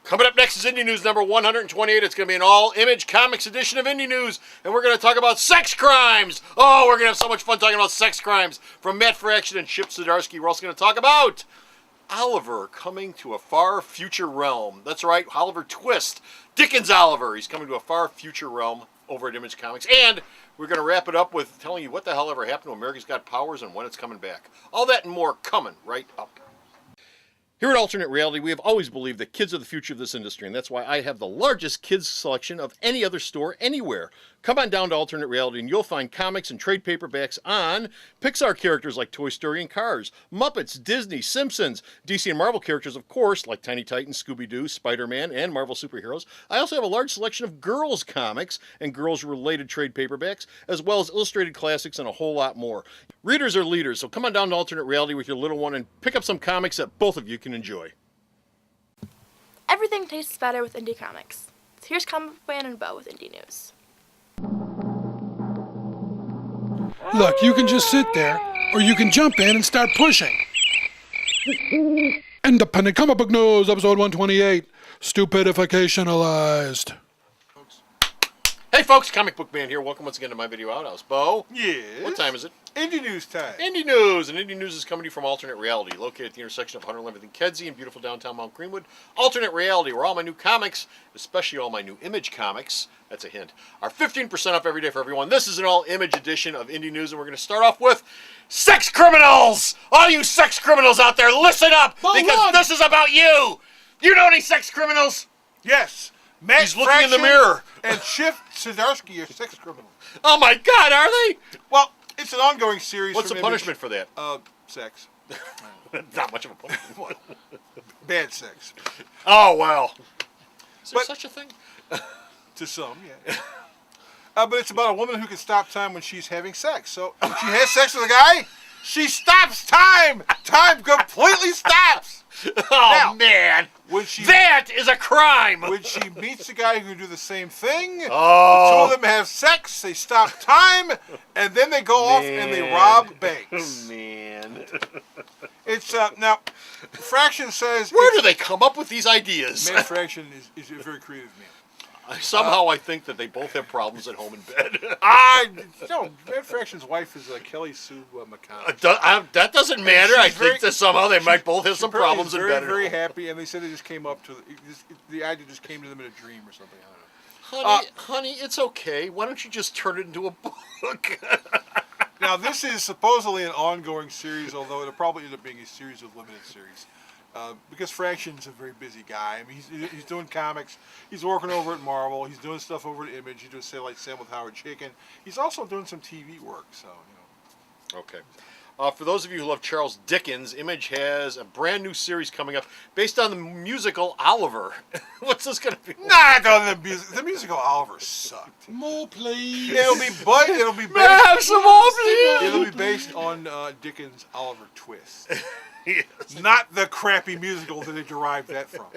Coming up next is Indy News number 128. It's going to be an all-image comics edition of Indy News, and we're going to talk about sex crimes. Oh, we're going to have so much fun talking about sex crimes from Matt Fraction and Chip Zdarsky. We're also going to talk about Oliver coming to a far future realm. That's right, Oliver Twist. Dickens Oliver. He's coming to a far future realm over at Image Comics. And we're going to wrap it up with telling you what the hell ever happened to America's Got Powers and when it's coming back. All that and more coming right up. Here at Alternate Reality, we have always believed that kids are the future of this industry, and that's why I have the largest kids selection of any other store anywhere. Come on down to Alternate Reality, and you'll find comics and trade paperbacks on Pixar characters like Toy Story and Cars, Muppets, Disney, Simpsons, DC and Marvel characters, of course, like Tiny Titans, Scooby-Doo, Spider-Man, and Marvel superheroes. I also have a large selection of girls' comics and girls-related trade paperbacks, as well as illustrated classics and a whole lot more. Readers are leaders, so come on down to Alternate Reality with your little one and pick up some comics that both of you can enjoy. Everything tastes better with Indy Comics. So here's Comic Book Man and Bo with Indy News. Look, you can just sit there, or you can jump in and start pushing. Independent Comic Book News, episode 128, Stupidificationalized. Hey folks, Comic Book Man here. Welcome once again to my video outhouse. Bo? Yes? What time is it? Indy News time. Indy News! And Indy News is coming to you from Alternate Reality, located at the intersection of 111th and Kedzie in beautiful downtown Mount Greenwood. Alternate Reality, where all my new comics, especially all my new Image comics, that's a hint, are 15% off every day for everyone. This is an all-image edition of Indy News, and we're going to start off with sex criminals! All you sex criminals out there, listen up! Because this is about you! You know any sex criminals? Yes. Matt He's looking in the mirror. And Chip Zdarsky are sex criminals. Oh my God, are they? Well, it's an ongoing series. What's the from punishment for that? Sex. Not much of a punishment. Bad sex. Oh, well. Is there such a thing? To some, yeah. But it's about a woman who can stop time when she's having sex. So when she has sex with a guy, she stops time. Time completely stops. Oh, now, man. When that is a crime. When she meets a guy who can do the same thing, the two oh, of them have sex, they stop time, and then they go off and they rob banks. Man. It's, now, Fraction says... Where do they come up with these ideas? Matt Fraction is a very creative man. Somehow I think that they both have problems at home in bed. Matt Fraction's wife is Kelly Sue McConnell. That doesn't matter. I think that somehow they might both have some problems in bed. Very happy, and they said it just came up to the idea just came to them in a dream or something. I don't know. Honey, it's okay. Why don't you just turn it into a book? Now, this is supposedly an ongoing series, although it'll probably end up being a series of limited series. Because Fraction's a very busy guy. I mean, he's doing comics. He's working over at Marvel. He's doing stuff over at Image. He's doing Say Like Sam with Howard Chaykin. He's also doing some TV work. So, you know. Okay. For those of you who love Charles Dickens, Image has a brand new series coming up based on the musical Oliver. What's this going to be? Nah, the musical Oliver sucked. More, please. It'll be based. Have some more, please. It'll be based on Dickens' Oliver Twist. Yes. Not the crappy musical that they derived that from.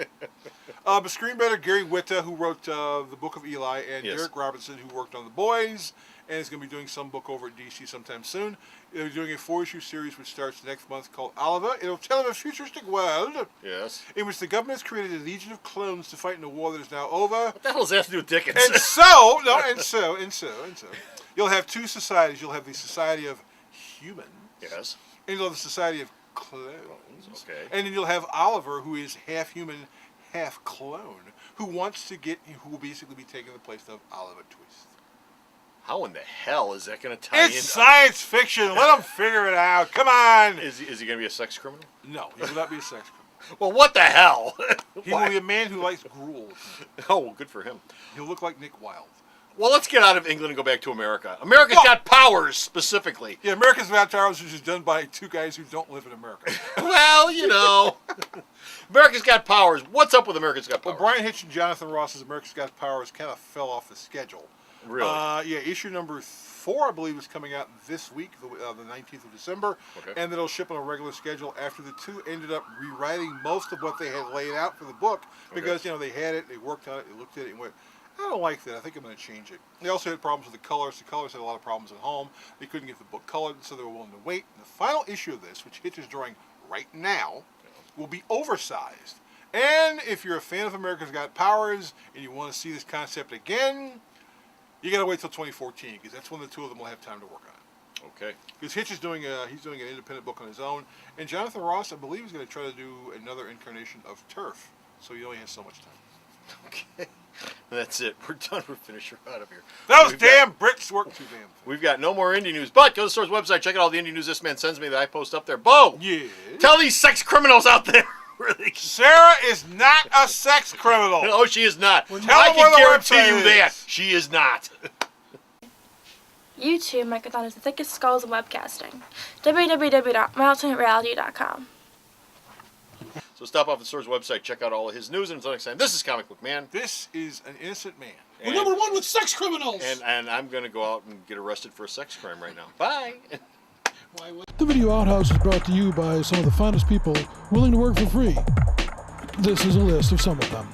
But screenwriter Gary Whitta, who wrote The Book of Eli, and Derek Robinson, who worked on The Boys, and is going to be doing some book over at DC sometime soon. They're doing a 4-issue series which starts next month called Oliver. It'll tell of a futuristic world in which the government has created a legion of clones to fight in a war that is now over. What the hell does that have to do with Dickens? And so, you'll have two societies. You'll have the society of humans. Yes. And you'll have the society of clones. Okay. And then you'll have Oliver, who is half human, half clone, who will basically be taking the place of Oliver Twist. How in the hell is that going to tie in? It's science fiction. Let them figure it out. Come on. Is he going to be a sex criminal? No, he will not be a sex criminal. Well, what the hell? He will be a man who likes gruel. Oh, well, good for him. He'll look like Nick Wilde. Well, let's get out of England and go back to America. America's Got Powers, specifically. Yeah, America's Got Powers, which is done by two guys who don't live in America. Well, you know. America's Got Powers. What's up with America's Got Powers? Well, Brian Hitch and Jonathan Ross's America's Got Powers kind of fell off the schedule. Really? Yeah, issue number 4, I believe, is coming out this week, the 19th of December, and it'll ship on a regular schedule after the two ended up rewriting most of what they had laid out for the book because, you know, they had it, they worked on it, they looked at it and went, I don't like that. I think I'm going to change it. They also had problems with the colors. The colors had a lot of problems at home. They couldn't get the book colored, so they were willing to wait. And the final issue of this, which Hitch is drawing right now, will be oversized. And if you're a fan of America's Got Powers and you want to see this concept again, you got to wait till 2014 because that's when the two of them will have time to work on it. Okay. Because Hitch is doing an independent book on his own, and Jonathan Ross, I believe, is going to try to do another incarnation of Turf. So he only has so much time. Okay. That's it. We're done. We're finished. We're out of here. Those damn Brits work too damn. We've got no more indie news, but go to the store's website. Check out all the indie news this man sends me that I post up there. Bo, Yeah. tell these sex criminals out there. Really. Sarah is not a sex criminal. No, she is not. Tell I them where can the guarantee website you is. that. She is not. YouTube Microthon is the thickest skulls in webcasting. www.mountainreality.com. So stop off the store's website. Check out all of his news. And until next time, this is Comic Book Man. This is an innocent man. We're number one with sex criminals. And I'm going to go out and get arrested for a sex crime right now. Bye. The Video Outhouse is brought to you by some of the finest people willing to work for free. This is a list of some of them.